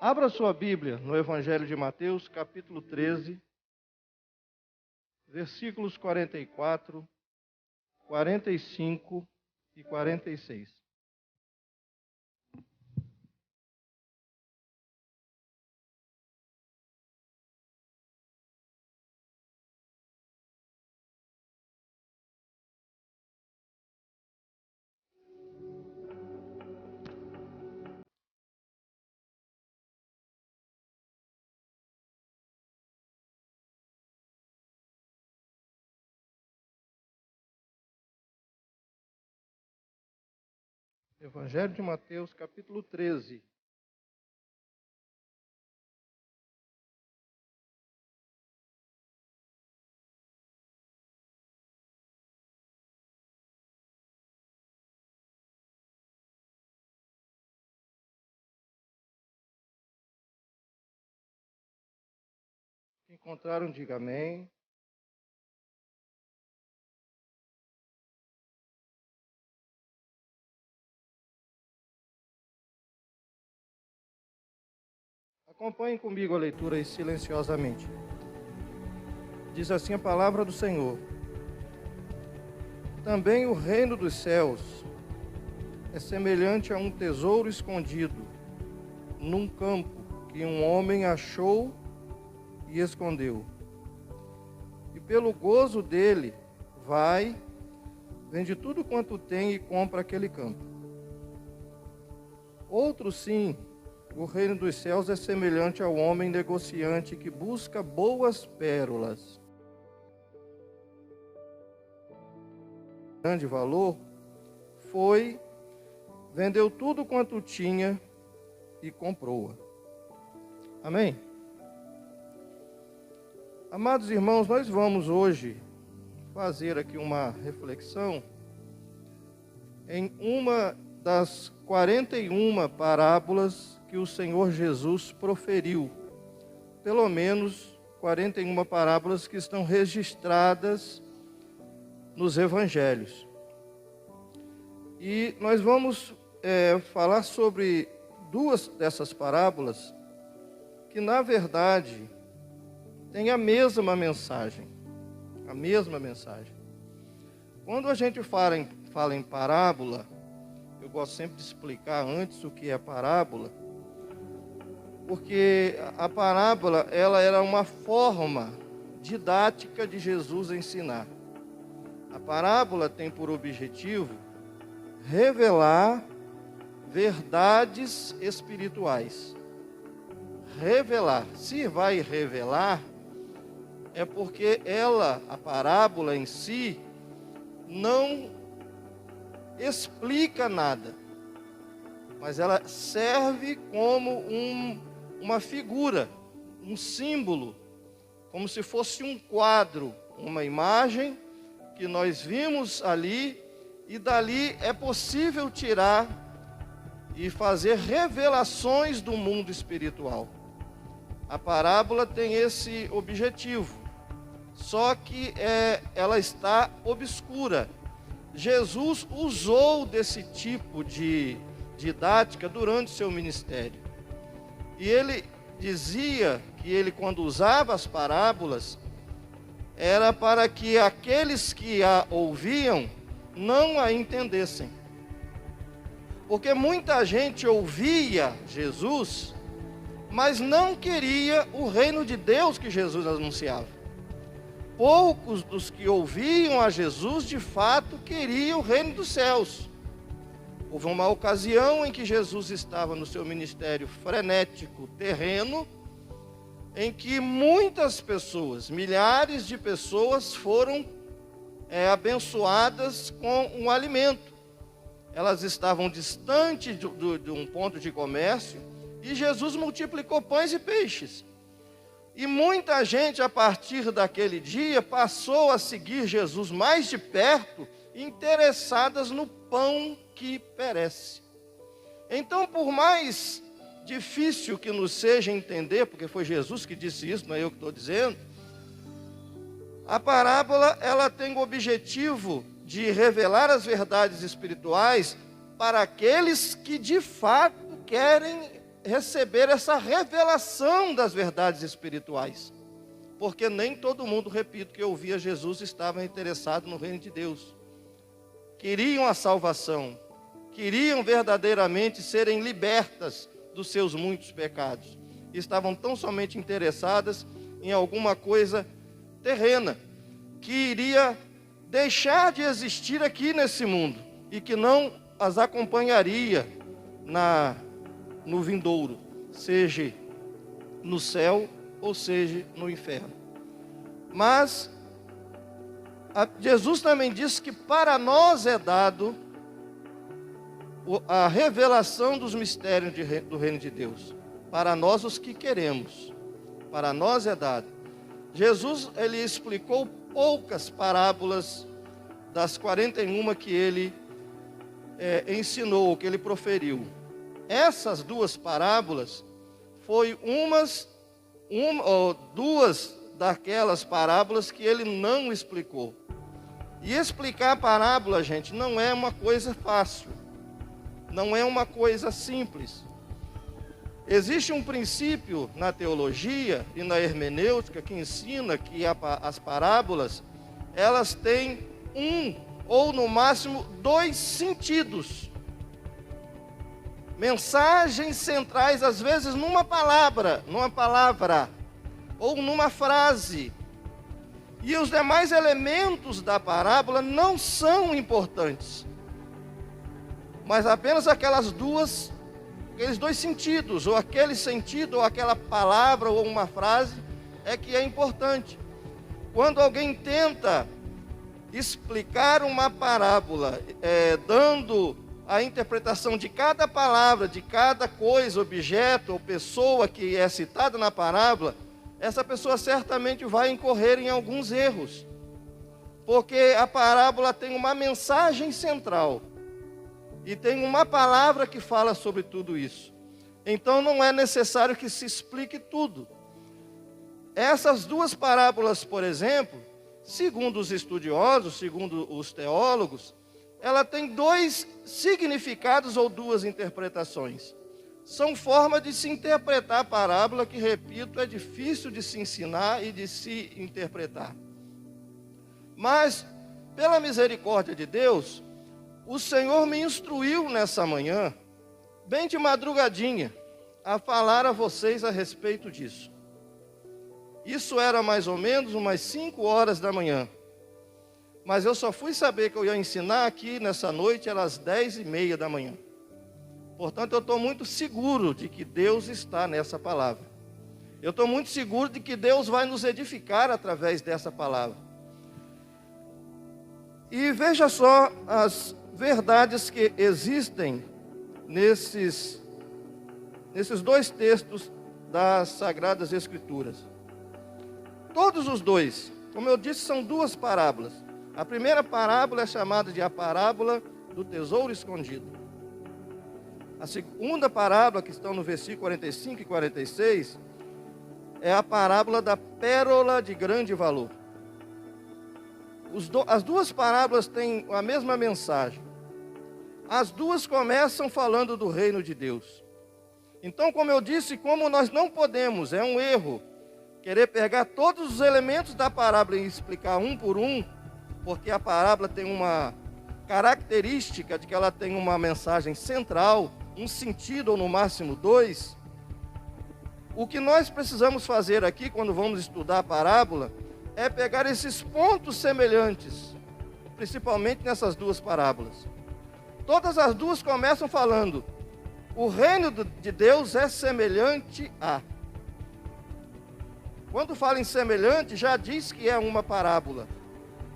Abra sua Bíblia no Evangelho de Mateus, capítulo 13, versículos 44, 45 e 46. Evangelho de Mateus, capítulo 13. Se encontraram, diga amém. Acompanhem comigo a leitura aí silenciosamente. Diz assim a palavra do Senhor: Também o reino dos céus é semelhante a um tesouro escondido num campo que um homem achou e escondeu. E pelo gozo dele, vai, vende tudo quanto tem e compra aquele campo. Outro sim, o reino dos céus é semelhante ao homem negociante que busca boas pérolas. Grande valor, foi, vendeu tudo quanto tinha e comprou-a. Amém? Amados irmãos, nós vamos hoje fazer aqui uma reflexão em uma das 41 parábolas que o Senhor Jesus proferiu. Pelo menos 41 parábolas que estão registradas nos evangelhos. E nós vamos falar sobre duas dessas parábolas que, na verdade, têm a mesma mensagem. A mesma mensagem. Quando a gente fala em parábola, eu gosto sempre de explicar antes o que é parábola, porque a parábola ela era uma forma didática de Jesus ensinar. A parábola tem por objetivo revelar verdades espirituais. Revelar. Se vai revelar, é porque a parábola em si, não explica nada. Mas ela serve como uma figura, um símbolo, como se fosse um quadro, uma imagem que nós vimos ali, e dali é possível tirar e fazer revelações do mundo espiritual. A parábola tem esse objetivo, só que ela está obscura. Jesus usou desse tipo de didática durante seu ministério. E ele dizia que ele, quando usava as parábolas, era para que aqueles que a ouviam não a entendessem. Porque muita gente ouvia Jesus, mas não queria o reino de Deus que Jesus anunciava. Poucos dos que ouviam a Jesus, de fato, queriam o reino dos céus. Houve uma ocasião em que Jesus estava no seu ministério frenético terreno, em que muitas pessoas, milhares de pessoas foram abençoadas com um alimento. Elas estavam distantes de um ponto de comércio e Jesus multiplicou pães e peixes. E muita gente, a partir daquele dia, passou a seguir Jesus mais de perto, interessadas no pão que perece. Então, por mais difícil que nos seja entender, porque foi Jesus que disse isso, não é eu que estou dizendo, a parábola ela tem o objetivo de revelar as verdades espirituais para aqueles que de fato querem receber essa revelação das verdades espirituais. Porque nem todo mundo, repito, que ouvia Jesus estava interessado no reino de Deus. Queriam a salvação, queriam verdadeiramente serem libertas dos seus muitos pecados. Estavam tão somente interessadas em alguma coisa terrena, que iria deixar de existir aqui nesse mundo e que não as acompanharia no vindouro, seja no céu ou seja no inferno. Mas Jesus também disse que para nós é dado a revelação dos mistérios do reino de Deus. Para nós os que queremos, para nós é dado. Jesus, ele explicou poucas parábolas das 41 que ele ensinou, que ele proferiu. Essas duas parábolas foi duas daquelas parábolas que ele não explicou. E explicar a parábola, gente, não é uma coisa fácil, não é uma coisa simples. Existe um princípio na teologia e na hermenêutica que ensina que as parábolas, elas têm ou no máximo 2 sentidos. Mensagens centrais, às vezes numa palavra, ou numa frase. E os demais elementos da parábola não são importantes. Mas apenas aqueles 2 sentidos, ou aquele sentido, ou aquela palavra, ou uma frase, é que é importante. Quando alguém tenta explicar uma parábola, dando a interpretação de cada palavra, de cada coisa, objeto ou pessoa que é citada na parábola, essa pessoa certamente vai incorrer em alguns erros. Porque a parábola tem uma mensagem central. E tem uma palavra que fala sobre tudo isso. Então não é necessário que se explique tudo. Essas 2 parábolas, por exemplo, segundo os estudiosos, segundo os teólogos, ela tem 2 significados ou 2 interpretações. São formas de se interpretar a parábola que, repito, é difícil de se ensinar e de se interpretar. Mas, pela misericórdia de Deus, o Senhor me instruiu nessa manhã, bem de madrugadinha, a falar a vocês a respeito disso. Isso era mais ou menos umas 5 horas da manhã. Mas eu só fui saber que eu ia ensinar aqui nessa noite, era às 10h30 da manhã. Portanto, eu estou muito seguro de que Deus está nessa palavra. Eu estou muito seguro de que Deus vai nos edificar através dessa palavra. E veja só as verdades que existem nesses 2 textos das Sagradas Escrituras. Todos os 2, como eu disse, são 2 parábolas. A primeira parábola é chamada de a parábola do tesouro escondido. A segunda parábola, que estão no versículo 45 e 46, é a parábola da pérola de grande valor. As 2 parábolas têm a mesma mensagem. As 2 começam falando do reino de Deus. Então, como eu disse, como nós não podemos, é um erro, querer pegar todos os elementos da parábola e explicar um por um, porque a parábola tem uma característica de que ela tem uma mensagem central, um sentido ou no máximo 2. O que nós precisamos fazer aqui, quando vamos estudar a parábola, é pegar esses pontos semelhantes, principalmente nessas 2 parábolas. Todas as 2 começam falando, o reino de Deus é semelhante a. Quando fala em semelhante, já diz que é uma parábola,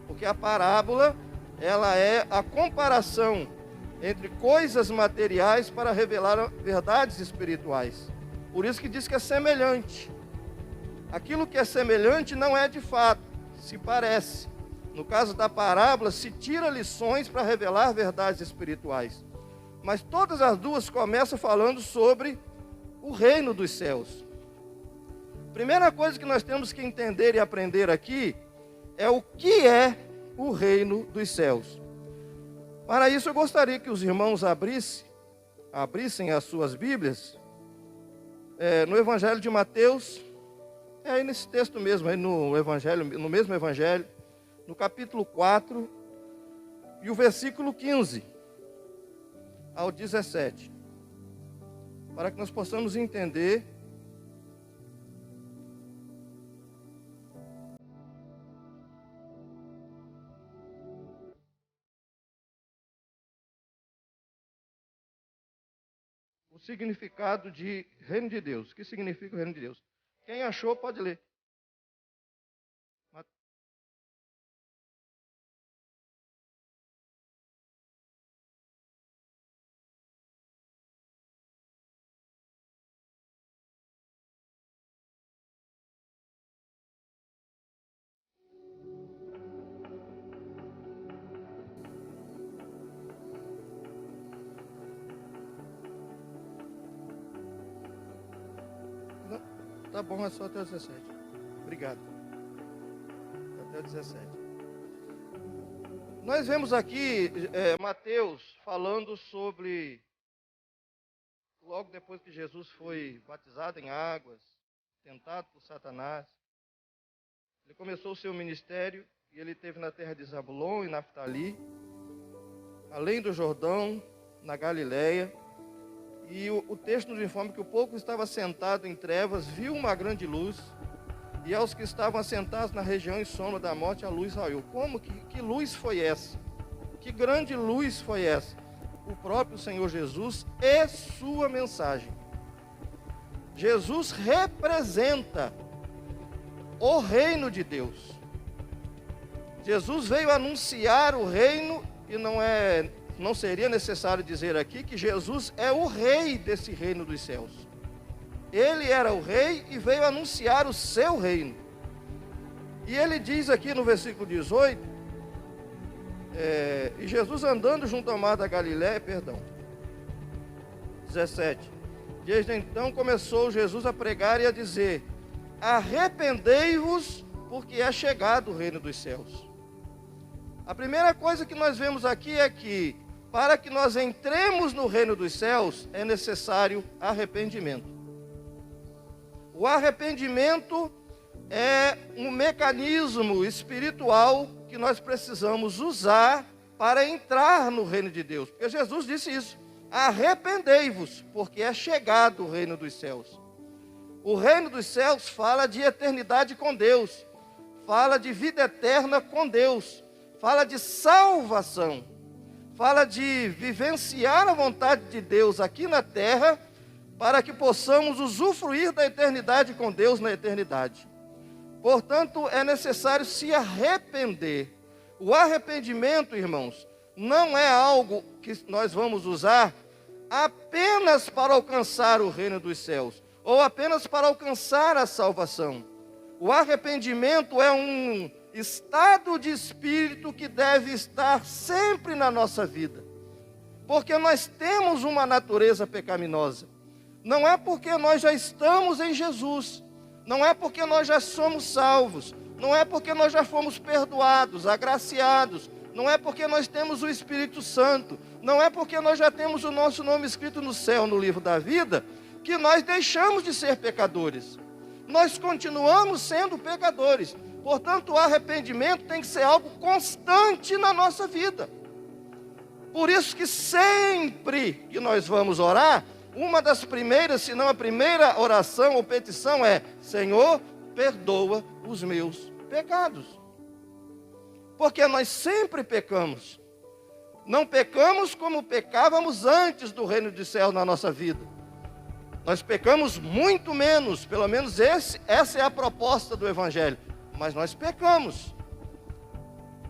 porque a parábola, ela é a comparação entre coisas materiais para revelar verdades espirituais. Por isso que diz que é semelhante. Aquilo que é semelhante não é de fato, se parece. No caso da parábola, se tira lições para revelar verdades espirituais. Mas todas as 2 começam falando sobre o reino dos céus. Primeira coisa que nós temos que entender e aprender aqui é o que é o reino dos céus. Para isso eu gostaria que os irmãos abrissem as suas Bíblias no Evangelho de Mateus, é aí nesse texto mesmo, aí no Evangelho, no mesmo Evangelho, no capítulo 4, e o versículo 15 ao 17, para que nós possamos entender o significado de reino de Deus. O que significa o reino de Deus? Quem achou pode ler. Não, tá bom, é só até o 17. Obrigado. Até o 17. Nós vemos aqui Mateus falando sobre, logo depois que Jesus foi batizado em águas, tentado por Satanás, ele começou o seu ministério e ele esteve na terra de Zabulon e Naftali, além do Jordão, na Galileia. E o texto nos informa que o povo que estava sentado em trevas viu uma grande luz, e aos que estavam assentados na região em sombra da morte, a luz raiou. Como que luz foi essa? Que grande luz foi essa? O próprio Senhor Jesus e sua mensagem. Jesus representa o reino de Deus. Jesus veio anunciar o reino, e não seria necessário dizer aqui que Jesus é o rei desse reino dos céus. Ele era o rei e veio anunciar o seu reino. E ele diz aqui no versículo 18, e Jesus andando junto ao mar da Galileia, 17. Desde então começou Jesus a pregar e a dizer: arrependei-vos, porque é chegado o reino dos céus. A primeira coisa que nós vemos aqui é que, para que nós entremos no reino dos céus, é necessário arrependimento. O arrependimento é um mecanismo espiritual que nós precisamos usar para entrar no reino de Deus. Porque Jesus disse isso: arrependei-vos, porque é chegado o reino dos céus. O reino dos céus fala de eternidade com Deus, fala de vida eterna com Deus, fala de salvação, fala de vivenciar a vontade de Deus aqui na terra, para que possamos usufruir da eternidade com Deus na eternidade. Portanto, é necessário se arrepender. O arrependimento, irmãos, não é algo que nós vamos usar apenas para alcançar o reino dos céus, ou apenas para alcançar a salvação. O arrependimento é um estado de espírito que deve estar sempre na nossa vida, porque nós temos uma natureza pecaminosa. Não é porque nós já estamos em Jesus, não é porque nós já somos salvos, não é porque nós já fomos perdoados, agraciados, não é porque nós temos o Espírito Santo, não é porque nós já temos o nosso nome escrito no céu, no livro da vida, que nós deixamos de ser pecadores. Nós continuamos sendo pecadores. Portanto, o arrependimento tem que ser algo constante na nossa vida. Por isso que sempre que nós vamos orar, uma das primeiras, se não a primeira oração ou petição é: Senhor, perdoa os meus pecados. Porque nós sempre pecamos. Não pecamos como pecávamos antes do reino dos céus na nossa vida. Nós pecamos muito menos, pelo menos essa é a proposta do Evangelho. Mas nós pecamos.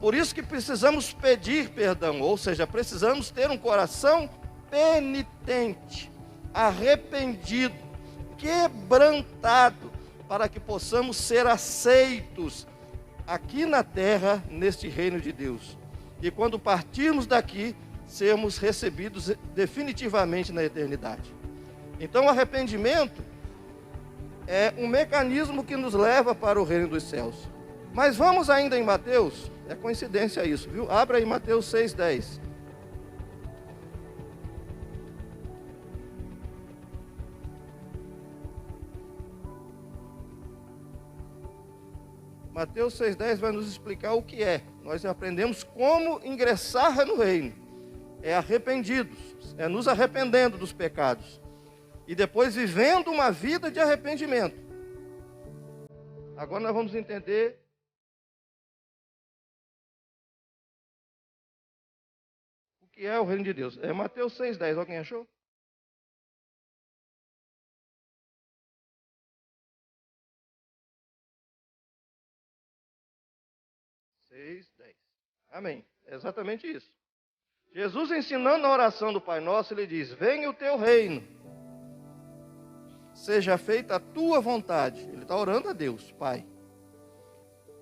Por isso que precisamos pedir perdão, ou seja, precisamos ter um coração penitente, arrependido, quebrantado, para que possamos ser aceitos aqui na terra, neste reino de Deus. E quando partirmos daqui, sermos recebidos definitivamente na eternidade. Então, o arrependimento é um mecanismo que nos leva para o reino dos céus. Mas vamos ainda em Mateus, é coincidência isso, viu? Abra aí Mateus 6,10. Mateus 6,10 vai nos explicar o que é. Nós aprendemos como ingressar no reino. É arrependidos, é nos arrependendo dos pecados. E depois vivendo uma vida de arrependimento. Agora nós vamos entender o que é o reino de Deus. É Mateus 6,10, alguém achou? 6:10. Amém. É exatamente isso. Jesus ensinando a oração do Pai Nosso, ele diz: venha o teu reino, seja feita a tua vontade. Ele está orando a Deus, Pai.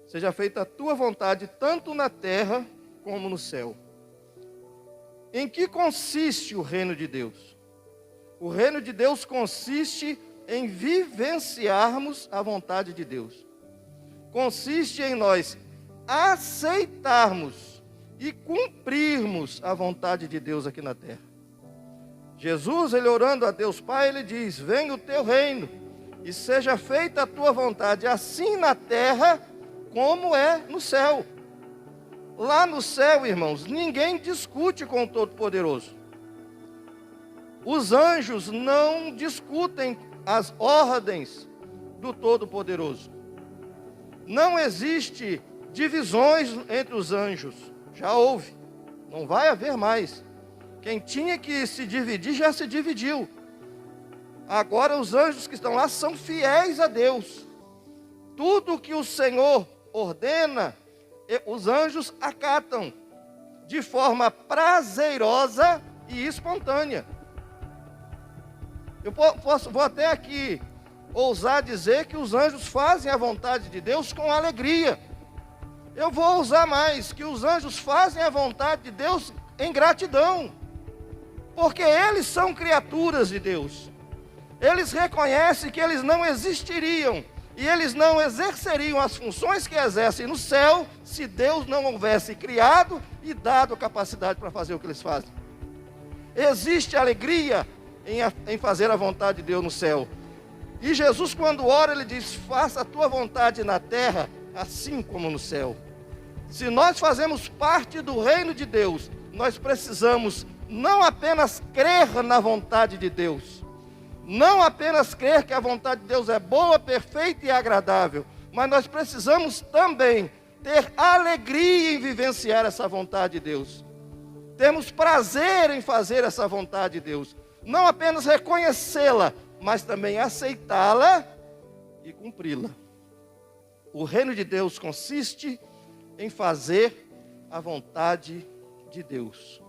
Seja feita a tua vontade, tanto na terra como no céu. Em que consiste o reino de Deus? O reino de Deus consiste em vivenciarmos a vontade de Deus. Consiste em nós aceitarmos e cumprirmos a vontade de Deus aqui na terra. Jesus, ele orando a Deus Pai, ele diz: venha o teu reino e seja feita a tua vontade, assim na terra como é no céu. Lá no céu, irmãos, ninguém discute com o Todo-Poderoso. Os anjos não discutem as ordens do Todo-Poderoso. Não existe divisões entre os anjos. Já houve. Não vai haver mais. Quem tinha que se dividir, já se dividiu. Agora os anjos que estão lá são fiéis a Deus. Tudo que o Senhor ordena, os anjos acatam de forma prazerosa e espontânea. Eu vou até aqui ousar dizer que os anjos fazem a vontade de Deus com alegria. Eu vou ousar mais, que os anjos fazem a vontade de Deus em gratidão, porque eles são criaturas de Deus. Eles reconhecem que eles não existiriam e eles não exerceriam as funções que exercem no céu se Deus não houvesse criado e dado a capacidade para fazer o que eles fazem. Existe alegria em fazer a vontade de Deus no céu. E Jesus, quando ora, ele diz: faça a tua vontade na terra, assim como no céu. Se nós fazemos parte do reino de Deus, nós precisamos não apenas crer na vontade de Deus, não apenas crer que a vontade de Deus é boa, perfeita e agradável, mas nós precisamos também ter alegria em vivenciar essa vontade de Deus. Temos prazer em fazer essa vontade de Deus. Não apenas reconhecê-la, mas também aceitá-la e cumpri-la. O reino de Deus consiste em fazer a vontade de Deus.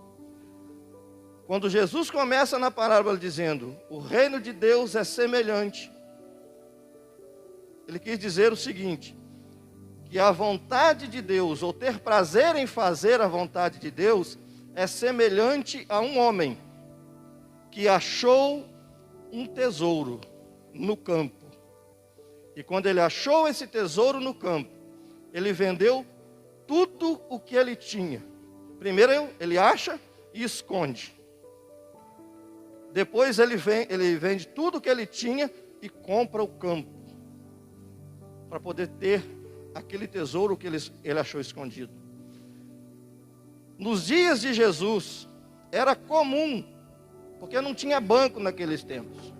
Quando Jesus começa na parábola dizendo: o reino de Deus é semelhante, ele quis dizer o seguinte: que a vontade de Deus, ou ter prazer em fazer a vontade de Deus, é semelhante a um homem que achou um tesouro no campo. E quando ele achou esse tesouro no campo, ele vendeu tudo o que ele tinha. Primeiro ele acha e esconde. Depois ele vende tudo o que ele tinha e compra o campo, para poder ter aquele tesouro que ele achou escondido. Nos dias de Jesus, era comum, porque não tinha banco naqueles tempos.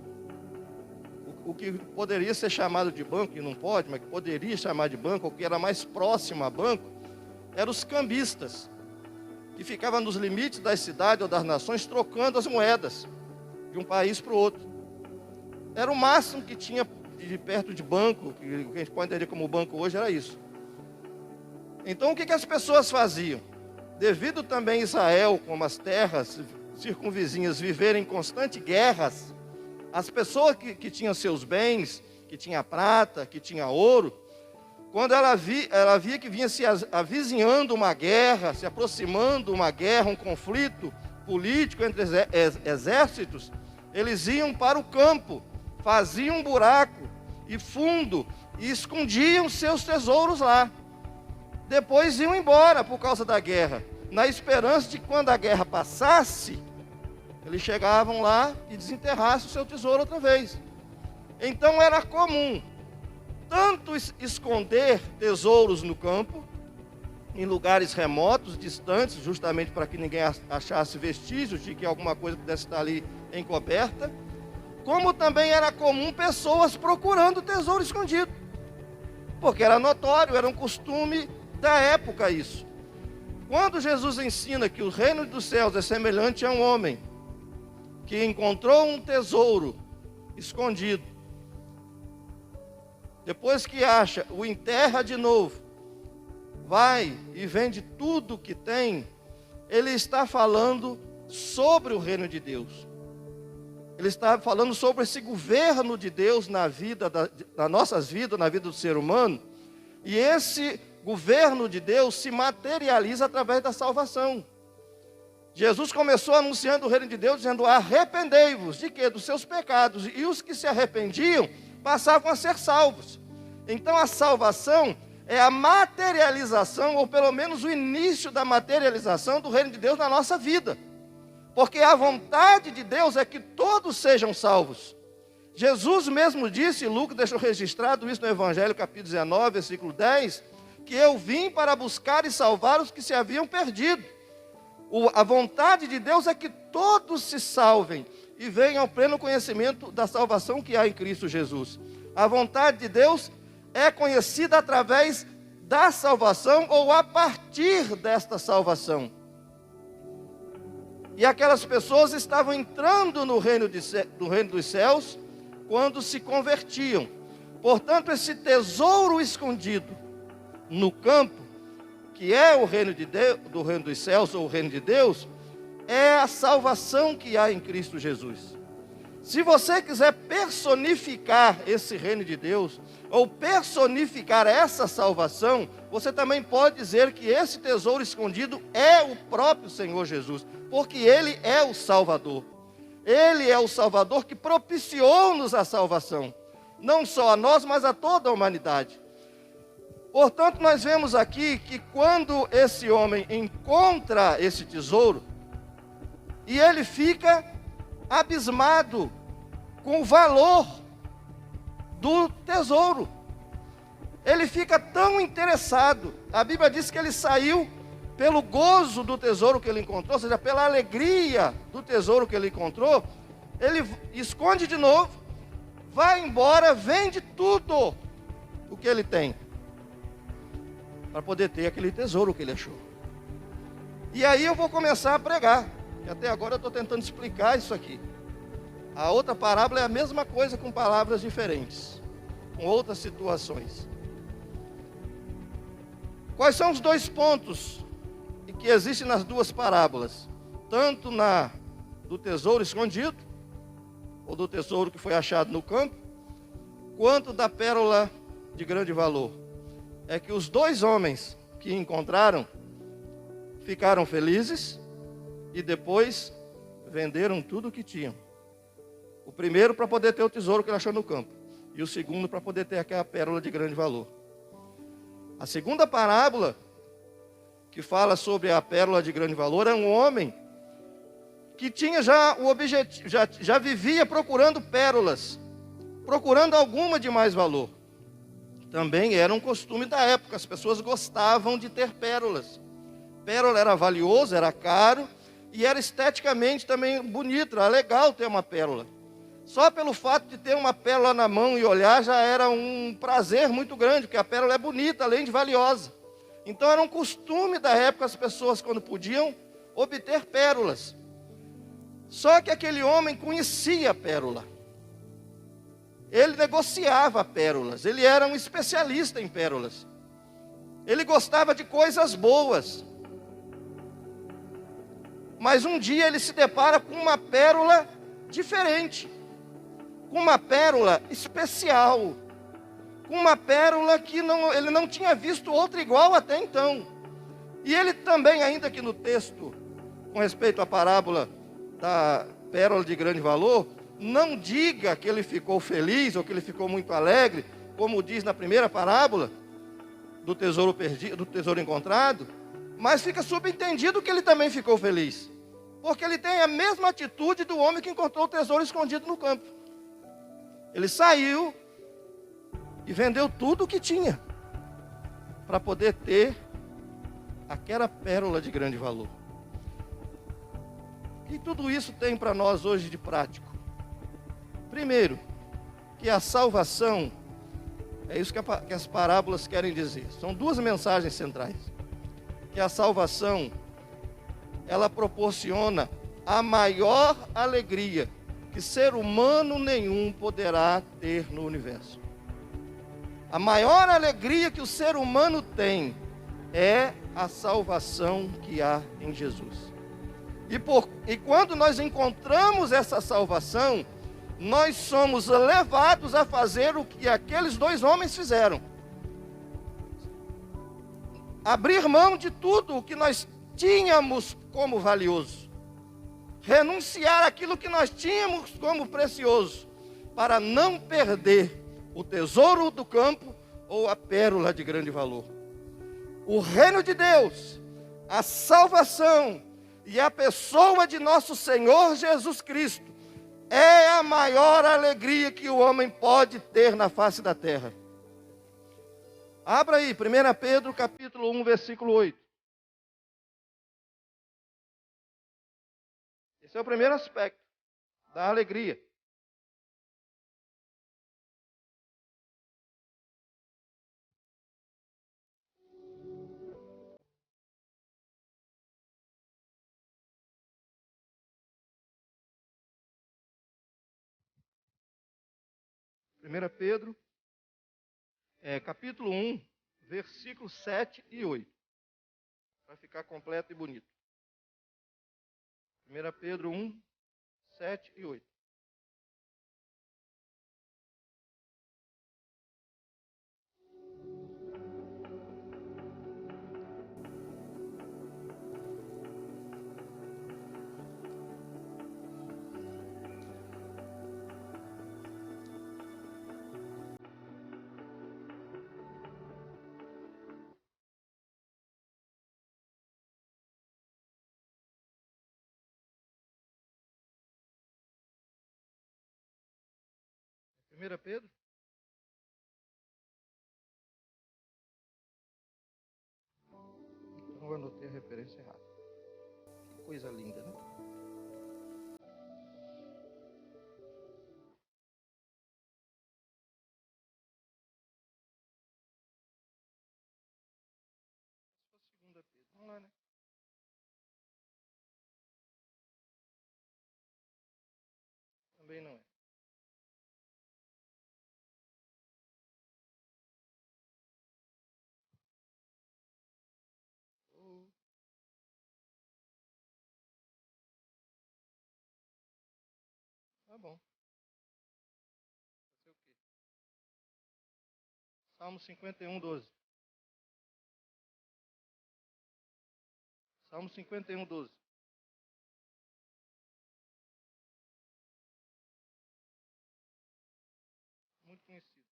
O que poderia ser chamado de banco, e não pode, mas que poderia chamar de banco, o que era mais próximo a banco, eram os cambistas, que ficavam nos limites das cidades ou das nações, trocando as moedas de um país para o outro. Era o máximo que tinha de perto de banco, que a gente pode entender como banco hoje, era isso. Então o que as pessoas faziam? Devido também Israel, como as terras circunvizinhas, viverem em constantes guerras, as pessoas que tinham seus bens, que tinha prata, que tinha ouro, quando ela via que vinha se avizinhando uma guerra, se aproximando uma guerra, um conflito político entre exércitos, eles iam para o campo, faziam um buraco e fundo e escondiam seus tesouros lá. Depois iam embora por causa da guerra, na esperança de que quando a guerra passasse, eles chegavam lá e desenterrassem o seu tesouro outra vez. Então era comum tanto esconder tesouros no campo, em lugares remotos, distantes, justamente para que ninguém achasse vestígios de que alguma coisa pudesse estar ali encoberta, como também era comum pessoas procurando tesouro escondido, porque era notório, era um costume da época isso. Quando Jesus ensina que o reino dos céus é semelhante a um homem que encontrou um tesouro escondido, depois que acha, o enterra de novo, vai e vende tudo que tem, ele está falando sobre o reino de Deus. Ele está falando sobre esse governo de Deus na vida, nas nossas vidas, na vida do ser humano. E esse governo de Deus se materializa através da salvação. Jesus começou anunciando o reino de Deus, dizendo: arrependei-vos de quê? Dos seus pecados. E os que se arrependiam passavam a ser salvos. Então a salvação é a materialização, ou pelo menos o início da materialização do reino de Deus na nossa vida. Porque a vontade de Deus é que todos sejam salvos. Jesus mesmo disse, Lucas deixou registrado isso no Evangelho, capítulo 19, versículo 10, que eu vim para buscar e salvar os que se haviam perdido. A vontade de Deus é que todos se salvem e venham ao pleno conhecimento da salvação que há em Cristo Jesus. A vontade de Deus é conhecida através da salvação ou a partir desta salvação. E aquelas pessoas estavam entrando no reino dos céus quando se convertiam. Portanto, esse tesouro escondido no campo, que é o reino de Deus, do reino dos céus ou o reino de Deus, é a salvação que há em Cristo Jesus. Se você quiser personificar esse reino de Deus, ou personificar essa salvação, você também pode dizer que esse tesouro escondido é o próprio Senhor Jesus, porque Ele é o Salvador. Ele é o Salvador que propiciou-nos a salvação, não só a nós, mas a toda a humanidade. Portanto, nós vemos aqui que quando esse homem encontra esse tesouro, e ele fica abismado com o valor do tesouro. Ele fica tão interessado. A Bíblia diz que ele saiu pelo gozo do tesouro que ele encontrou, ou seja, pela alegria do tesouro que ele encontrou. Ele esconde de novo, vai embora, vende tudo o que ele tem, para poder ter aquele tesouro que ele achou. E aí eu vou começar a pregar, que até agora eu estou tentando explicar isso aqui. A outra parábola é a mesma coisa com palavras diferentes, com outras situações. Quais são os dois pontos que existem nas duas parábolas? Tanto do tesouro escondido, ou do tesouro que foi achado no campo, quanto da pérola de grande valor. É que os dois homens que encontraram ficaram felizes e depois venderam tudo o que tinham. O primeiro para poder ter o tesouro que ele achou no campo, e o segundo para poder ter aquela pérola de grande valor. A segunda parábola, que fala sobre a pérola de grande valor, é um homem que tinha já o objetivo, já vivia procurando pérolas, procurando alguma de mais valor. Também era um costume da época, as pessoas gostavam de ter pérolas. Pérola era valioso, era caro, e era esteticamente também bonito, era legal ter uma pérola. Só pelo fato de ter uma pérola na mão e olhar já era um prazer muito grande, porque a pérola é bonita, além de valiosa. Então era um costume da época as pessoas, quando podiam, obter pérolas. Só que aquele homem conhecia a pérola. Ele negociava pérolas, ele era um especialista em pérolas. Ele gostava de coisas boas. Mas um dia ele se depara com uma pérola diferente, com uma pérola especial, com uma pérola que ele não tinha visto outra igual até então. E ele também, ainda que no texto, com respeito à parábola da pérola de grande valor, não diga que ele ficou feliz ou que ele ficou muito alegre, como diz na primeira parábola do tesouro perdido, do tesouro encontrado, mas fica subentendido que ele também ficou feliz, porque ele tem a mesma atitude do homem que encontrou o tesouro escondido no campo. Ele saiu e vendeu tudo o que tinha para poder ter aquela pérola de grande valor. E tudo isso tem para nós hoje de prático. Primeiro, que a salvação, é isso que as parábolas querem dizer. São duas mensagens centrais. Que a salvação, ela proporciona a maior alegria que ser humano nenhum poderá ter no universo. A maior alegria que o ser humano tem é a salvação que há em Jesus. E quando nós encontramos essa salvação, nós somos levados a fazer o que aqueles dois homens fizeram. Abrir mão de tudo o que nós tínhamos como valioso. Renunciar aquilo que nós tínhamos como precioso, para não perder o tesouro do campo ou a pérola de grande valor. O reino de Deus, a salvação e a pessoa de nosso Senhor Jesus Cristo é a maior alegria que o homem pode ter na face da terra. Abra aí, 1 Pedro capítulo 1, versículo 8. Esse é o primeiro aspecto da alegria. Primeira Pedro, capítulo 1, versículos 7 e 8. Para ficar completo e bonito. 1 Pedro 1, 7 e 8. Primeira Pedro? Então eu anotei a referência errada. Que coisa linda, né? Segunda Pedro. Vamos lá, né? Também não é. Tá bom. Vai ser o quê? Salmo 51, 12. Salmo 51, 12. Muito conhecido.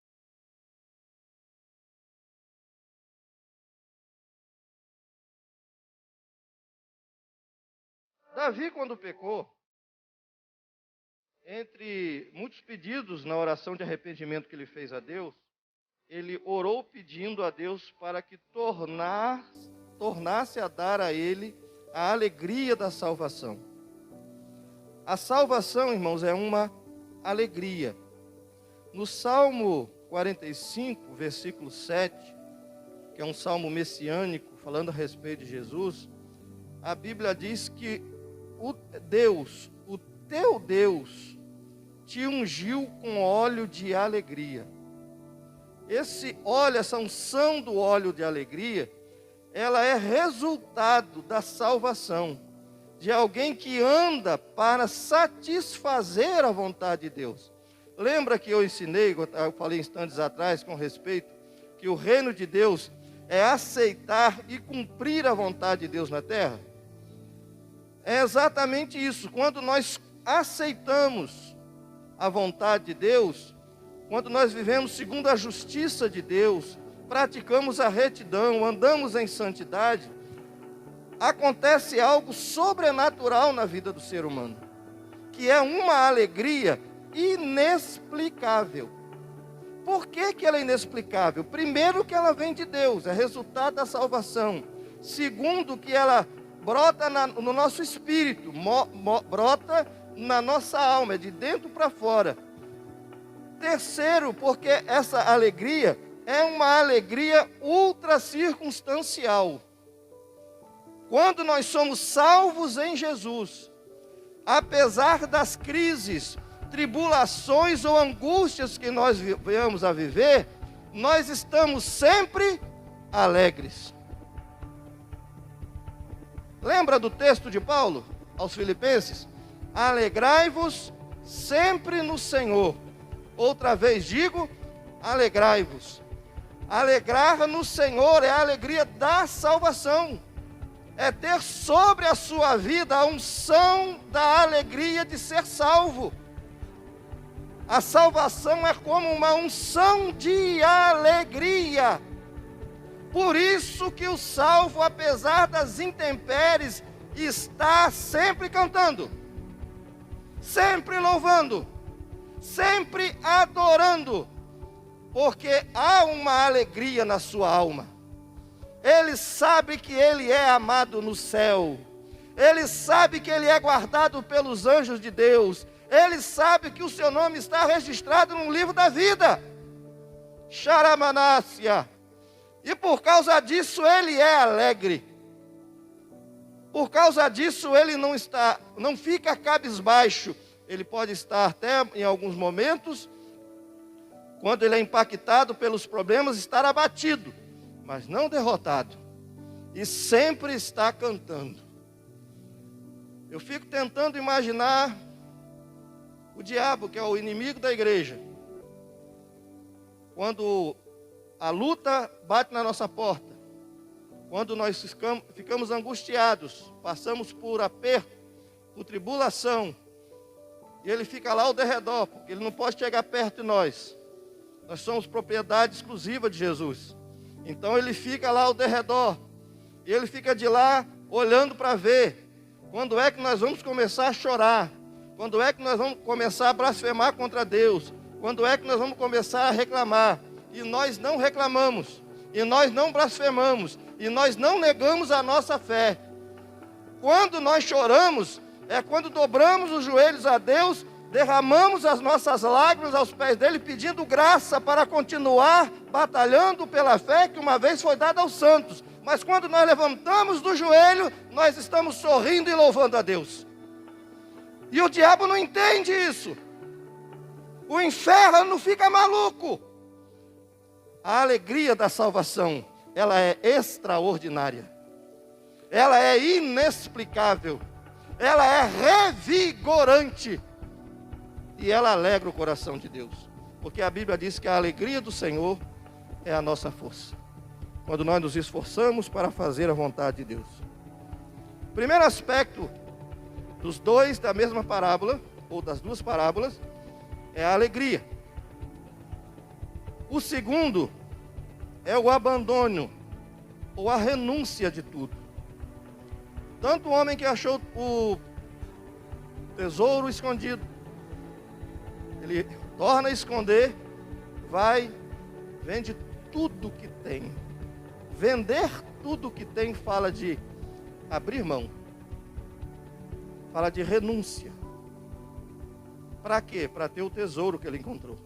Davi, quando pecou, entre muitos pedidos na oração de arrependimento que ele fez a Deus, ele orou pedindo a Deus para que tornasse a dar a ele a alegria da salvação. A salvação, irmãos, é uma alegria. No Salmo 45, versículo 7, que é um salmo messiânico, falando a respeito de Jesus, a Bíblia diz que o teu Deus, te ungiu com óleo de alegria. Esse óleo, essa unção do óleo de alegria, ela é resultado da salvação, de alguém que anda para satisfazer a vontade de Deus. Lembra que eu ensinei, eu falei instantes atrás, com respeito, que o reino de Deus é aceitar e cumprir a vontade de Deus na terra? É exatamente isso. Quando nós aceitamos a vontade de Deus, quando nós vivemos segundo a justiça de Deus, praticamos a retidão, andamos em santidade, acontece algo sobrenatural na vida do ser humano, que é uma alegria inexplicável. Por que ela é inexplicável? Primeiro, que ela vem de Deus, é resultado da salvação. Segundo, que ela brota no nosso espírito, brota na nossa alma, é de dentro para fora. Terceiro, porque essa alegria é uma alegria ultra circunstancial. Quando nós somos salvos em Jesus, apesar das crises, tribulações ou angústias que nós venhamos a viver, nós estamos sempre alegres. Lembra do texto de Paulo aos Filipenses? Alegrai-vos sempre no Senhor. Outra vez digo, alegrai-vos. Alegrar no Senhor é a alegria da salvação. É ter sobre a sua vida a unção da alegria de ser salvo. A salvação é como uma unção de alegria. Por isso que o salvo, apesar das intempéries, está sempre cantando, sempre louvando, sempre adorando, porque há uma alegria na sua alma. Ele sabe que ele é amado no céu, ele sabe que ele é guardado pelos anjos de Deus, ele sabe que o seu nome está registrado no livro da vida. Xaramanácia. E por causa disso ele é alegre. Por causa disso ele não fica cabisbaixo. Ele pode estar até em alguns momentos, quando ele é impactado pelos problemas, estar abatido, mas não derrotado. E sempre está cantando. Eu fico tentando imaginar o diabo, que é o inimigo da igreja, quando a luta bate na nossa porta, quando nós ficamos angustiados, passamos por aperto, por tribulação, e ele fica lá ao derredor, porque ele não pode chegar perto de nós. Nós somos propriedade exclusiva de Jesus. Então ele fica lá ao derredor, e ele fica de lá olhando para ver quando é que nós vamos começar a chorar, quando é que nós vamos começar a blasfemar contra Deus, quando é que nós vamos começar a reclamar. E nós não reclamamos, e nós não blasfemamos, e nós não negamos a nossa fé. Quando nós choramos, é quando dobramos os joelhos a Deus, derramamos as nossas lágrimas aos pés dele, pedindo graça para continuar batalhando pela fé que uma vez foi dada aos santos. Mas quando nós levantamos do joelho, nós estamos sorrindo e louvando a Deus. E o diabo não entende isso. O inferno fica maluco. A alegria da salvação, ela é extraordinária. Ela é inexplicável. Ela é revigorante. E ela alegra o coração de Deus. Porque a Bíblia diz que a alegria do Senhor é a nossa força. Quando nós nos esforçamos para fazer a vontade de Deus. Primeiro aspecto dos dois da mesma parábola, ou das duas parábolas, é a alegria. O segundo é o abandono, ou a renúncia de tudo. Tanto o homem que achou o tesouro escondido, ele torna a esconder, vai, vende tudo que tem. Vender tudo que tem fala de abrir mão, fala de renúncia. Para quê? Para ter o tesouro que ele encontrou.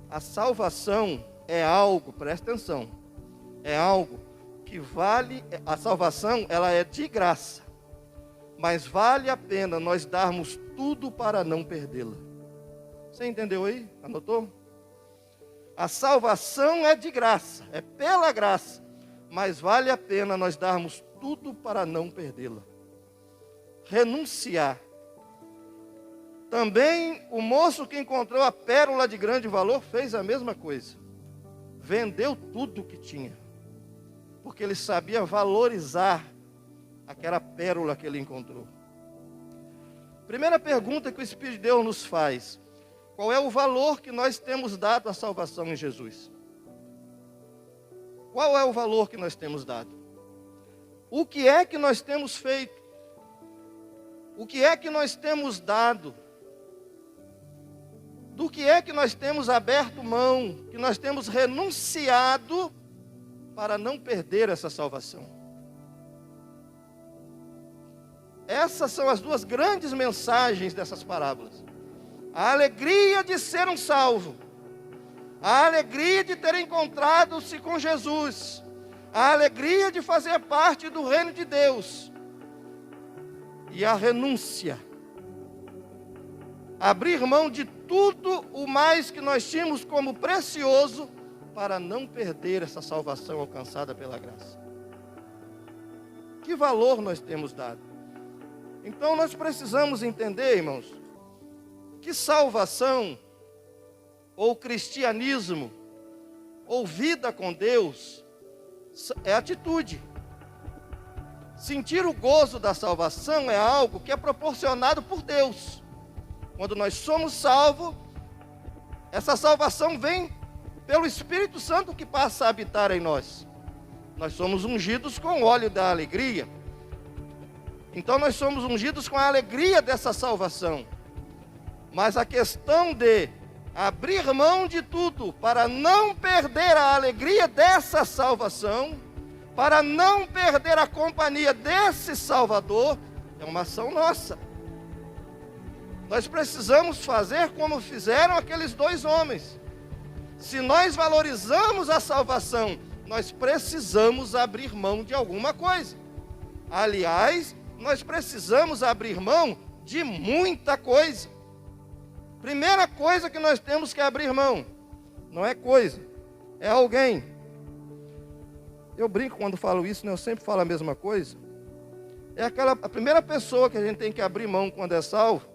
A salvação é algo, presta atenção, é algo que vale, a salvação ela é de graça, mas vale a pena nós darmos tudo para não perdê-la. Você entendeu aí? Anotou? A salvação é de graça, é pela graça, mas vale a pena nós darmos tudo para não perdê-la. Renunciar. Também o moço que encontrou a pérola de grande valor fez a mesma coisa. Vendeu tudo o que tinha, porque ele sabia valorizar aquela pérola que ele encontrou. Primeira pergunta que o Espírito de Deus nos faz: qual é o valor que nós temos dado à salvação em Jesus? Qual é o valor que nós temos dado? O que é que nós temos feito? O que é que nós temos dado? do que é que nós temos aberto mão, que nós temos renunciado para não perder essa salvação. Essas são as duas grandes mensagens dessas parábolas. A alegria de ser um salvo, a alegria de ter encontrado-se com Jesus, a alegria de fazer parte do reino de Deus, e a renúncia, abrir mão de tudo o mais que nós tínhamos como precioso, para não perder essa salvação alcançada pela graça. Que valor nós temos dado? Então nós precisamos entender, irmãos, que salvação, ou cristianismo, ou vida com Deus, é atitude. Sentir o gozo da salvação é algo que é proporcionado por Deus. Quando nós somos salvos, essa salvação vem pelo Espírito Santo que passa a habitar em nós. Nós somos ungidos com o óleo da alegria. Então nós somos ungidos com a alegria dessa salvação. Mas a questão de abrir mão de tudo para não perder a alegria dessa salvação, para não perder a companhia desse Salvador, é uma ação nossa. Nós precisamos fazer como fizeram aqueles dois homens. Se nós valorizamos a salvação, nós precisamos abrir mão de alguma coisa. Aliás, nós precisamos abrir mão de muita coisa. Primeira coisa que nós temos que abrir mão, não é coisa, é alguém. Eu brinco quando falo isso, né? Eu sempre falo a mesma coisa. A primeira pessoa que a gente tem que abrir mão quando é salvo,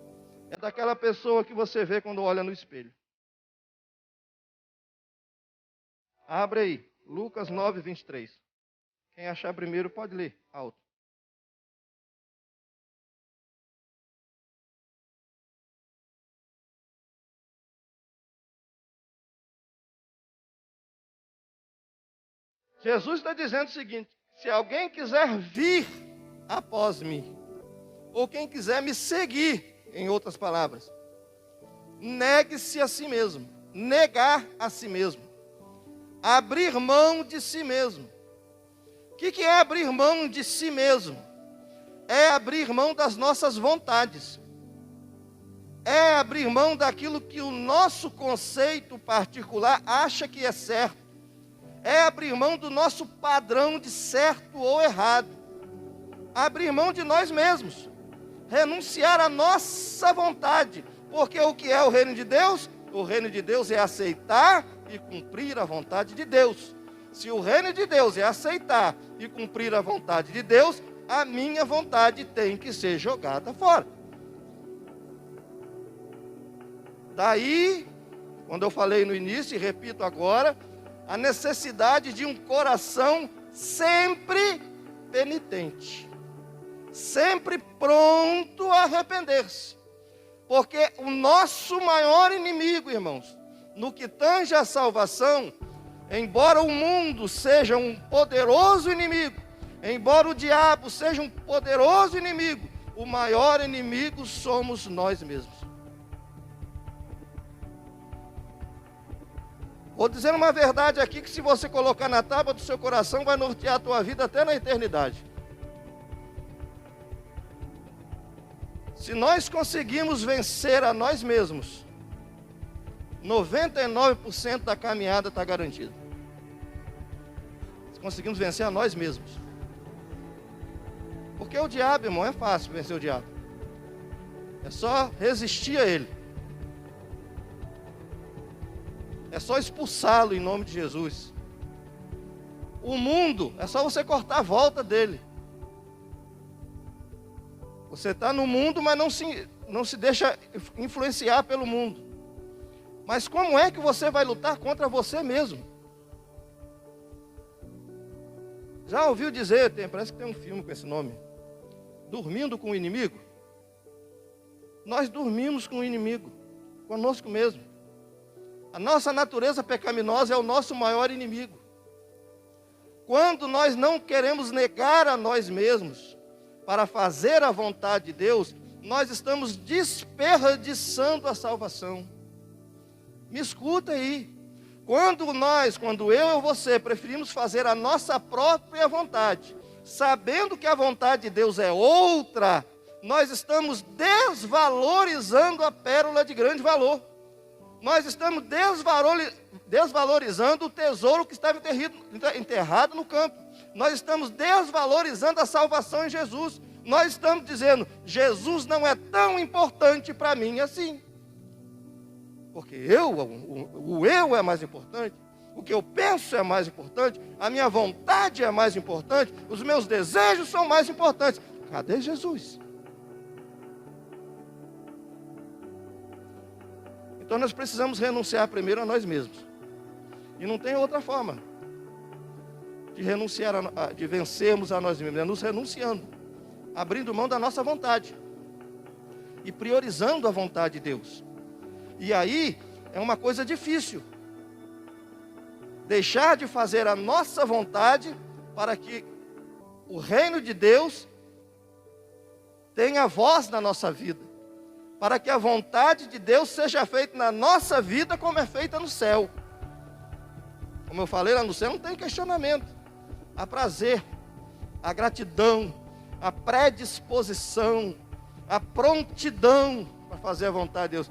é daquela pessoa que você vê quando olha no espelho. Abre aí, Lucas 9, 23. Quem achar primeiro pode ler alto. Jesus está dizendo o seguinte: se alguém quiser vir após mim, ou quem quiser me seguir, em outras palavras, negue-se a si mesmo, negar a si mesmo, abrir mão de si mesmo. O que é abrir mão de si mesmo? É abrir mão das nossas vontades, é abrir mão daquilo que o nosso conceito particular acha que é certo, é abrir mão do nosso padrão de certo ou errado, abrir mão de nós mesmos, renunciar à nossa vontade, porque o que é o reino de Deus? O reino de Deus é aceitar e cumprir a vontade de Deus. Se o reino de Deus é aceitar e cumprir a vontade de Deus, a minha vontade tem que ser jogada fora. Daí, quando eu falei no início e repito agora, a necessidade de um coração sempre penitente, sempre pronto a arrepender-se. Porque o nosso maior inimigo, irmãos, no que tange a salvação, embora o mundo seja um poderoso inimigo, embora o diabo seja um poderoso inimigo, o maior inimigo somos nós mesmos. Vou dizer uma verdade aqui, que se você colocar na tábua do seu coração, vai nortear a tua vida até na eternidade. Se nós conseguimos vencer a nós mesmos, 99% da caminhada está garantida. Se conseguimos vencer a nós mesmos. Porque o diabo, irmão, é fácil vencer o diabo. É só resistir a ele. É só expulsá-lo em nome de Jesus. O mundo, é só você cortar a volta dele. Você está no mundo, mas não se deixa influenciar pelo mundo. Mas como é que você vai lutar contra você mesmo? Já ouviu dizer, parece que tem um filme com esse nome, Dormindo com o Inimigo? Nós dormimos com o inimigo, conosco mesmo. A nossa natureza pecaminosa é o nosso maior inimigo. Quando nós não queremos negar a nós mesmos para fazer a vontade de Deus, nós estamos desperdiçando a salvação. Me escuta aí. Quando eu ou você preferimos fazer a nossa própria vontade, sabendo que a vontade de Deus é outra, nós estamos desvalorizando a pérola de grande valor. Nós estamos desvalorizando o tesouro que estava enterrado no campo. Nós estamos desvalorizando a salvação em Jesus. Nós estamos dizendo, Jesus não é tão importante para mim assim. Porque o eu é mais importante, o que eu penso é mais importante, a minha vontade é mais importante, os meus desejos são mais importantes. Cadê Jesus? Então nós precisamos renunciar primeiro a nós mesmos. E não tem outra forma de renunciar, de vencermos a nós mesmos, é nos renunciando, abrindo mão da nossa vontade e priorizando a vontade de Deus. E aí é uma coisa difícil, deixar de fazer a nossa vontade para que o reino de Deus tenha voz na nossa vida, para que a vontade de Deus seja feita na nossa vida como é feita no céu. Como eu falei, lá no céu não tem questionamento, há prazer, a gratidão, a predisposição, a prontidão para fazer a vontade de Deus.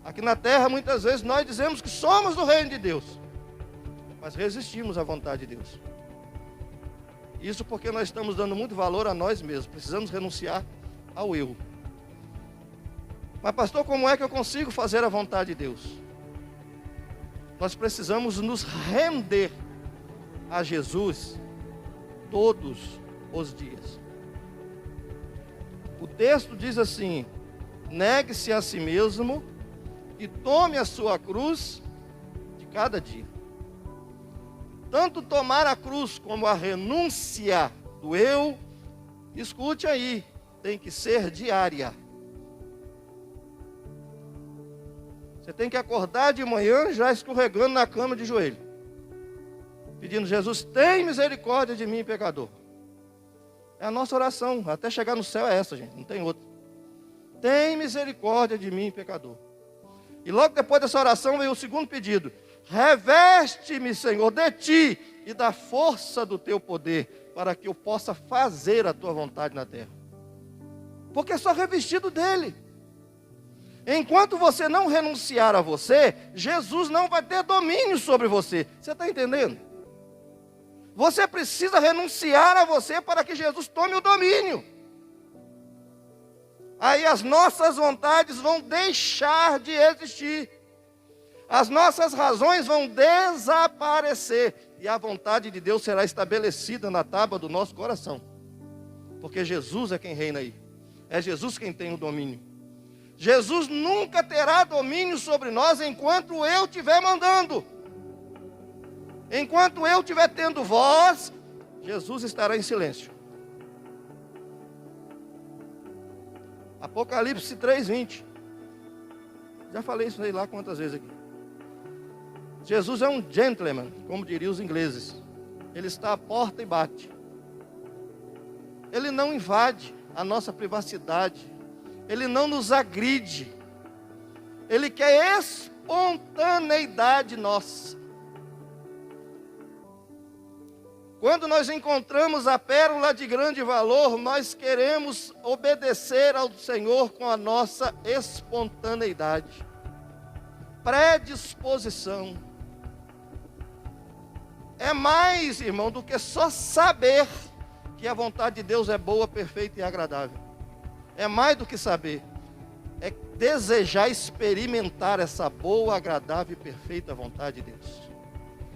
Aqui na terra, muitas vezes, nós dizemos que somos do reino de Deus, mas resistimos à vontade de Deus. Isso porque nós estamos dando muito valor a nós mesmos, precisamos renunciar ao eu. Mas pastor, como é que eu consigo fazer a vontade de Deus? Nós precisamos nos render a Jesus todos os dias. O texto diz assim: negue-se a si mesmo e tome a sua cruz de cada dia. Tanto tomar a cruz como a renúncia do eu, escute aí, tem que ser diária. Você tem que acordar de manhã já escorregando na cama de joelho, pedindo: Jesus, tem misericórdia de mim, pecador. É a nossa oração, até chegar no céu é essa, gente, não tem outra. Tem misericórdia de mim, pecador. E logo depois dessa oração vem o segundo pedido: reveste-me, Senhor, de ti e da força do teu poder, para que eu possa fazer a tua vontade na terra. Porque é só revestido dele. Enquanto você não renunciar a você, Jesus não vai ter domínio sobre você. Você está entendendo? Você precisa renunciar a você para que Jesus tome o domínio. Aí as nossas vontades vão deixar de existir. As nossas razões vão desaparecer. E a vontade de Deus será estabelecida na tábua do nosso coração. Porque Jesus é quem reina aí. É Jesus quem tem o domínio. Jesus nunca terá domínio sobre nós enquanto eu estiver mandando. Enquanto eu estiver tendo voz, Jesus estará em silêncio. Apocalipse 3:20. Já falei isso aí lá quantas vezes aqui. Jesus é um gentleman, como diriam os ingleses. Ele está à porta e bate. Ele não invade a nossa privacidade. Ele não nos agride. Ele quer espontaneidade nossa. Quando nós encontramos a pérola de grande valor, nós queremos obedecer ao Senhor com a nossa espontaneidade, predisposição. É mais, irmão, do que só saber que a vontade de Deus é boa, perfeita e agradável. É mais do que saber, é desejar experimentar essa boa, agradável e perfeita vontade de Deus.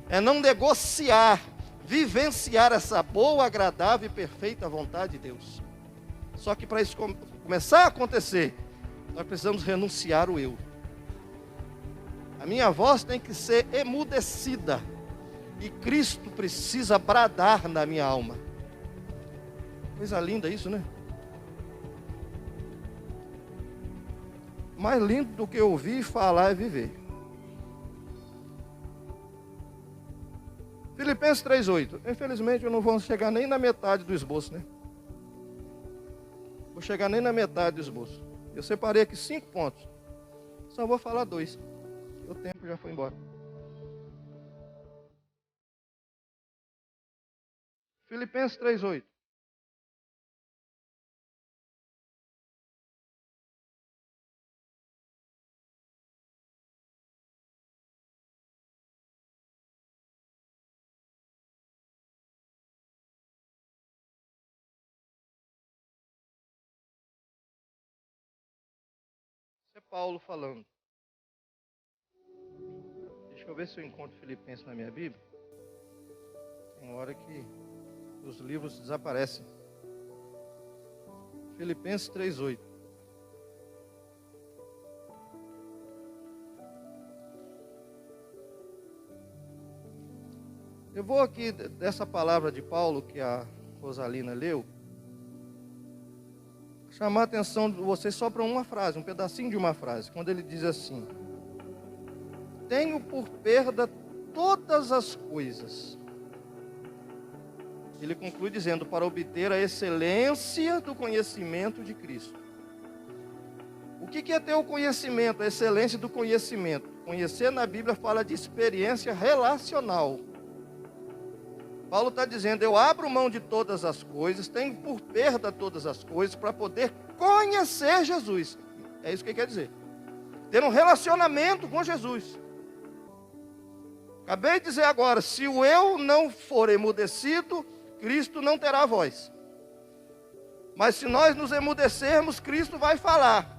É não negociar, vivenciar essa boa, agradável e perfeita vontade de Deus. Só que para isso começar a acontecer, nós precisamos renunciar o eu. A minha voz tem que ser emudecida. E Cristo precisa bradar na minha alma. Coisa linda isso, né? Mais lindo do que ouvir e falar é viver. Filipenses 3:8. Infelizmente eu não vou chegar nem na metade do esboço, né? Vou chegar nem na metade do esboço. Eu separei aqui 5 pontos. Só vou falar 2. O tempo já foi embora. Filipenses 3:8. Isso é Paulo falando. Deixa eu ver se eu encontro Filipenses na minha Bíblia. Tem hora que os livros desaparecem. Filipenses 3:8. Eu vou aqui, dessa palavra de Paulo que a Rosalina leu, chamar a atenção de vocês só para uma frase, um pedacinho de uma frase. Quando ele diz assim: tenho por perda todas as coisas. Ele conclui dizendo: para obter a excelência do conhecimento de Cristo. O que é ter o conhecimento, a excelência do conhecimento? Conhecer na Bíblia fala de experiência relacional. Paulo está dizendo: eu abro mão de todas as coisas, tenho por perda todas as coisas para poder conhecer Jesus. É isso que ele quer dizer. Ter um relacionamento com Jesus. Acabei de dizer agora, se o eu não for emudecido, Cristo não terá voz. Mas se nós nos emudecermos, Cristo vai falar.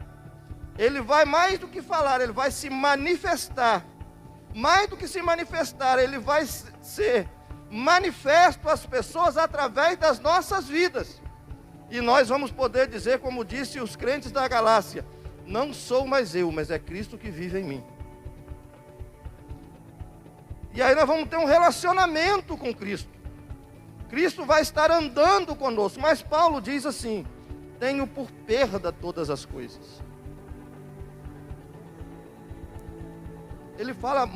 Ele vai mais do que falar, ele vai se manifestar. Mais do que se manifestar, ele vai ser manifesto às pessoas através das nossas vidas. E nós vamos poder dizer, como disse os crentes da Galácia: não sou mais eu, mas é Cristo que vive em mim. E aí nós vamos ter um relacionamento com Cristo. Cristo vai estar andando conosco. Mas Paulo diz assim: tenho por perda todas as coisas. Ele fala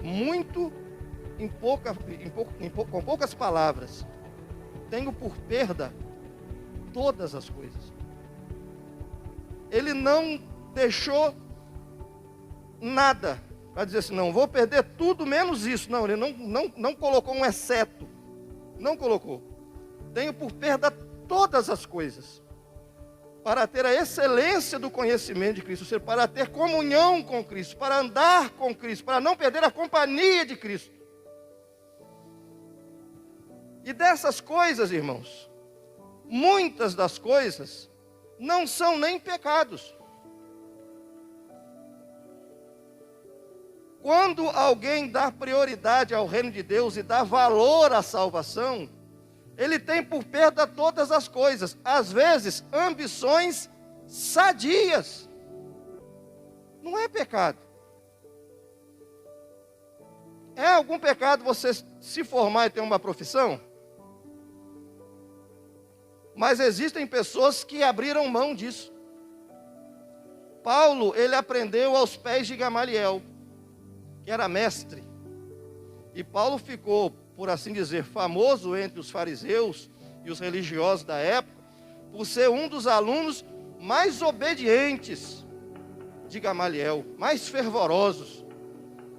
muito com poucas palavras. Tenho por perda todas as coisas. Ele não deixou nada para dizer assim: não, vou perder tudo menos isso. Não, ele não colocou um exceto. Não colocou. Tenho por perda todas as coisas, para ter a excelência do conhecimento de Cristo, ou seja, para ter comunhão com Cristo, para andar com Cristo, para não perder a companhia de Cristo. E dessas coisas, irmãos, muitas das coisas não são nem pecados. Quando alguém dá prioridade ao reino de Deus e dá valor à salvação, ele tem por perda todas as coisas. Às vezes, ambições sadias. Não é pecado. É algum pecado você se formar e ter uma profissão? Mas existem pessoas que abriram mão disso. Paulo, ele aprendeu aos pés de Gamaliel, que era mestre. E Paulo ficou, por assim dizer, famoso entre os fariseus e os religiosos da época, por ser um dos alunos mais obedientes de Gamaliel, mais fervorosos.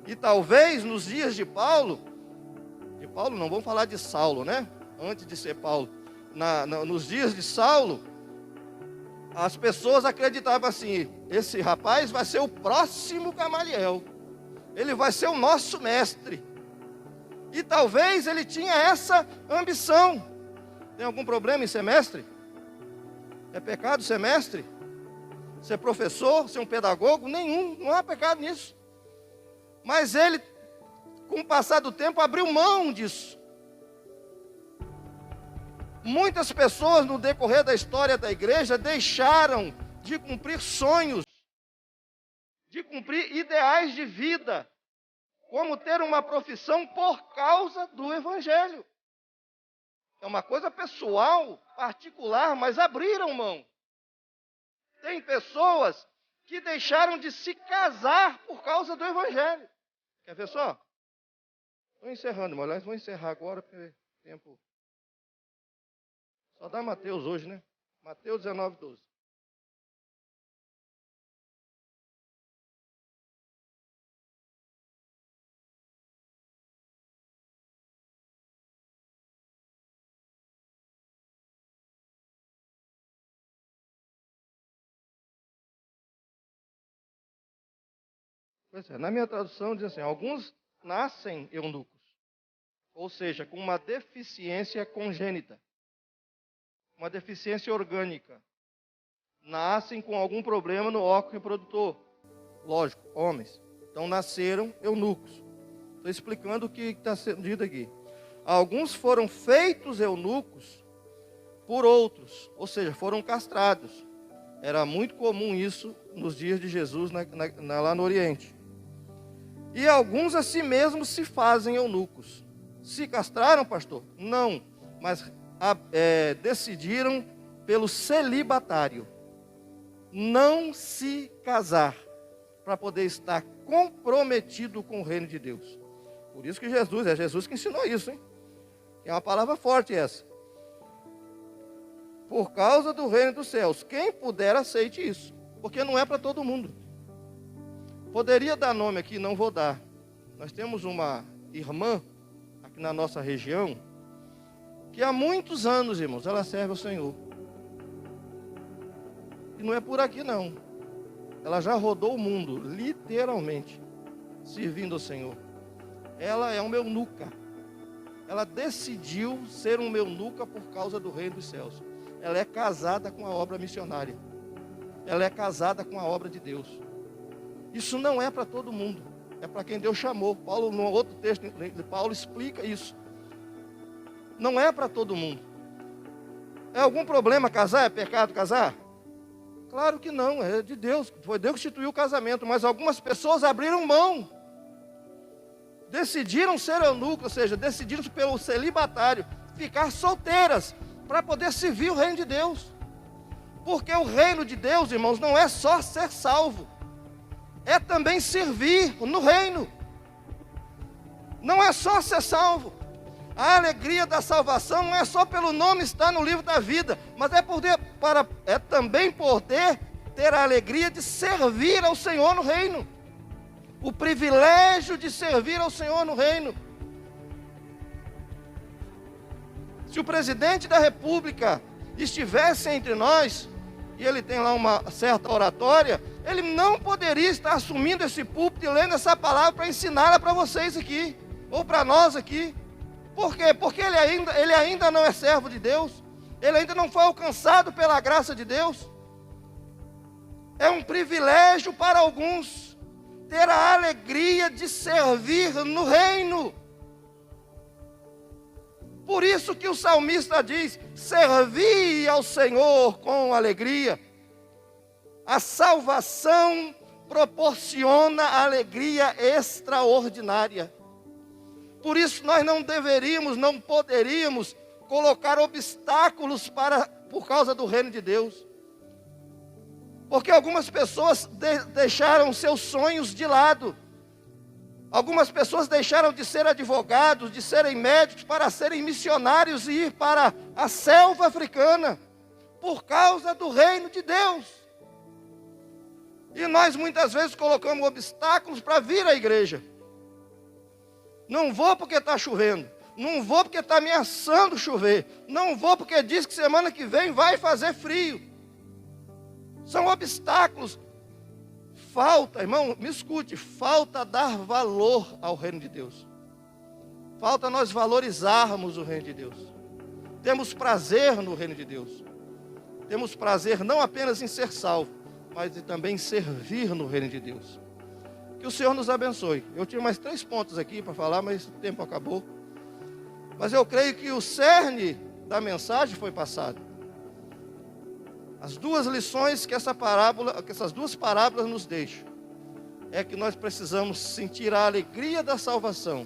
E talvez nos dias de Paulo não vamos falar de Saulo, né? Antes de ser Paulo. Nos dias de Saulo, as pessoas acreditavam assim: esse rapaz vai ser o próximo Gamaliel. Ele vai ser o nosso mestre. E talvez ele tinha essa ambição. Tem algum problema em ser mestre? É pecado ser mestre? Ser professor? Ser um pedagogo? Nenhum, não há pecado nisso. Mas ele, com o passar do tempo, abriu mão disso. Muitas pessoas no decorrer da história da igreja deixaram de cumprir sonhos, de cumprir ideais de vida, como ter uma profissão por causa do Evangelho. É uma coisa pessoal, particular, mas abriram mão. Tem pessoas que deixaram de se casar por causa do Evangelho. Quer ver só? Estou encerrando, mas vou encerrar agora, porque tempo... Só dá Mateus hoje, né? Mateus 19:12. Pois é, na minha tradução diz assim, alguns nascem eunucos, ou seja, com uma deficiência congênita, uma deficiência orgânica. Nascem com algum problema no órgão reprodutor. Lógico, homens. Então nasceram eunucos. Estou explicando o que está sendo dito aqui. Alguns foram feitos eunucos por outros, ou seja, foram castrados. Era muito comum isso nos dias de Jesus lá no Oriente. E alguns a si mesmos se fazem eunucos. Se castraram, pastor? Não, mas decidiram pelo celibatário não se casar, para poder estar comprometido com o reino de Deus. Por isso que é Jesus que ensinou isso, hein? É uma palavra forte essa. Por causa do reino dos céus. Quem puder, aceite isso. Porque não é para todo mundo. Poderia dar nome aqui, não vou dar. Nós temos uma irmã aqui na nossa região que há muitos anos, irmãos, ela serve ao Senhor. E não é por aqui não. Ela já rodou o mundo, literalmente, servindo ao Senhor. Ela é uma eunuca. Ela decidiu ser uma eunuca por causa do reino dos céus. Ela é casada com a obra missionária. Ela é casada com a obra de Deus. Isso não é para todo mundo. É para quem Deus chamou. Paulo, no outro texto de Paulo, explica isso. Não é para todo mundo. É algum problema casar? É pecado casar? Claro que não, é de Deus. Foi Deus que instituiu o casamento. Mas algumas pessoas abriram mão. Decidiram ser eunucos, ou seja, decidiram pelo celibatário, ficar solteiras, para poder servir o reino de Deus. Porque o reino de Deus, irmãos, não é só ser salvo. É também servir no reino. Não é só ser salvo. A alegria da salvação não é só pelo nome estar no livro da vida, mas é também poder ter a alegria de servir ao Senhor no reino. O privilégio de servir ao Senhor no reino. Se o presidente da República estivesse entre nós, e ele tem lá uma certa oratória, ele não poderia estar assumindo esse púlpito e lendo essa palavra para ensiná-la para vocês aqui, ou para nós aqui. Por quê? Porque ele ainda não é servo de Deus, ele ainda não foi alcançado pela graça de Deus. É um privilégio para alguns ter a alegria de servir no reino. Por isso que o salmista diz: servi ao Senhor com alegria. A salvação proporciona alegria extraordinária. Por isso nós não poderíamos colocar obstáculos por causa do reino de Deus. Porque algumas pessoas deixaram seus sonhos de lado. Algumas pessoas deixaram de ser advogados, de serem médicos, para serem missionários e ir para a selva africana, por causa do reino de Deus. E nós muitas vezes colocamos obstáculos para vir à igreja. Não vou porque está chovendo. Não vou porque está ameaçando chover. Não vou porque diz que semana que vem vai fazer frio. São obstáculos. Falta, irmão, me escute, falta dar valor ao reino de Deus. Falta nós valorizarmos o reino de Deus. Temos prazer no reino de Deus. Temos prazer não apenas em ser salvo, mas também em servir no reino de Deus. Que o Senhor nos abençoe. Eu tinha mais 3 pontos aqui para falar, mas o tempo acabou. Mas eu creio que o cerne da mensagem foi passado. As 2 lições que essas 2 parábolas nos deixam é que nós precisamos sentir a alegria da salvação,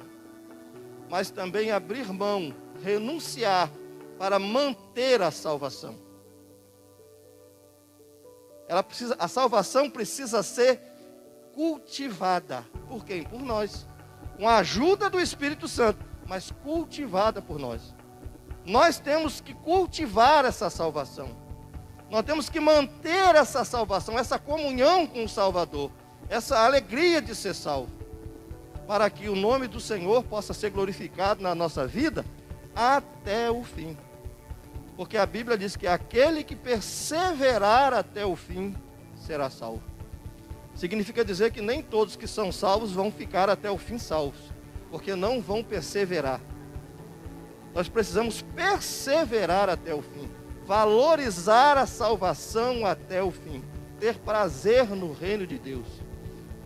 mas também abrir mão, renunciar para manter a salvação. A salvação precisa ser cultivada. Por quem? Por nós. Com a ajuda do Espírito Santo, mas cultivada por nós. Nós temos que cultivar essa salvação. Nós temos que manter essa salvação, essa comunhão com o Salvador, essa alegria de ser salvo, para que o nome do Senhor possa ser glorificado na nossa vida até o fim. Porque a Bíblia diz que aquele que perseverar até o fim será salvo. significa dizer que nem todos que são salvos vão ficar até o fim salvos, porque não vão perseverar. Nós precisamos perseverar até o fim, valorizar a salvação até o fim, ter prazer no reino de Deus,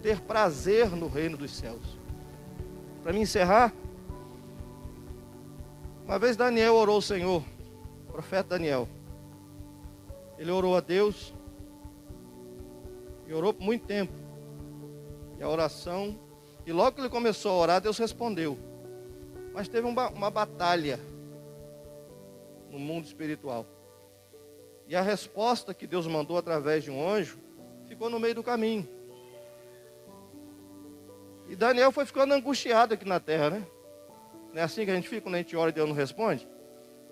ter prazer no reino dos céus. Para me encerrar, uma vez Daniel orou ao Senhor, o profeta Daniel. Ele orou a Deus, e orou por muito tempo. E a oração, e logo que ele começou a orar, Deus respondeu. Mas teve uma batalha no mundo espiritual. E a resposta que Deus mandou através de um anjo ficou no meio do caminho. E Daniel foi ficando angustiado aqui na terra, né? Não é assim que a gente fica quando a gente ora e Deus não responde?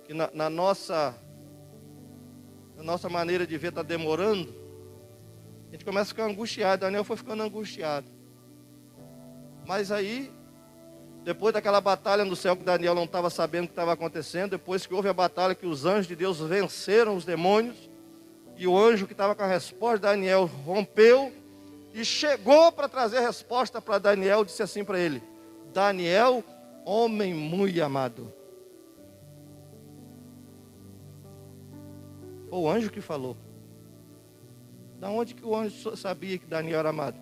Que na nossa maneira de ver está demorando. A gente começa a ficar angustiado. Daniel foi ficando angustiado. Mas aí, depois daquela batalha no céu que Daniel não estava sabendo o que estava acontecendo, depois que houve a batalha que os anjos de Deus venceram os demônios, e o anjo que estava com a resposta de Daniel rompeu e chegou para trazer a resposta para Daniel, disse assim para ele: Daniel, homem muito amado. Foi o anjo que falou. Da onde que o anjo sabia que Daniel era amado?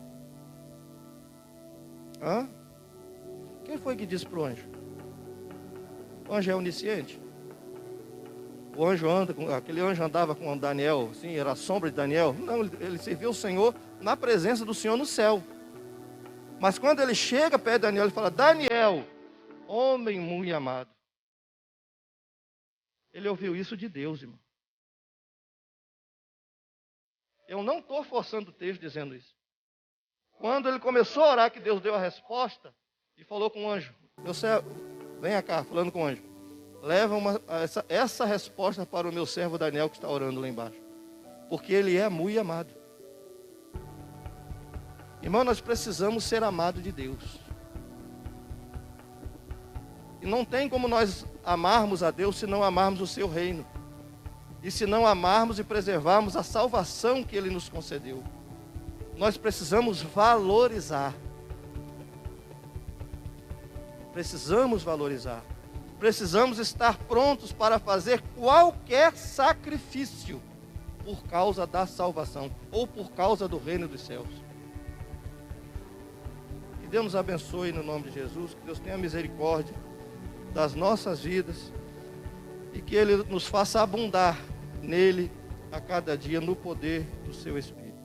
Hã? Quem foi que disse para o anjo? O anjo é onisciente? O anjo aquele anjo andava com Daniel, sim, era a sombra de Daniel? Não, ele serviu o Senhor na presença do Senhor no céu. Mas quando ele chega perto de Daniel, ele fala: Daniel, homem muito amado. Ele ouviu isso de Deus, irmão. Eu não estou forçando o texto dizendo isso. Quando ele começou a orar, que Deus deu a resposta, e falou com o anjo: meu servo, venha cá, falando com o anjo, leva essa resposta para o meu servo Daniel, que está orando lá embaixo, porque ele é muito amado. Irmão, nós precisamos ser amados de Deus. E não tem como nós amarmos a Deus se não amarmos o seu reino, e se não amarmos e preservarmos a salvação que Ele nos concedeu. Nós precisamos valorizar. Precisamos valorizar. Precisamos estar prontos para fazer qualquer sacrifício por causa da salvação ou por causa do reino dos céus. Que Deus nos abençoe no nome de Jesus, que Deus tenha misericórdia das nossas vidas e que Ele nos faça abundar nele a cada dia no poder do seu Espírito.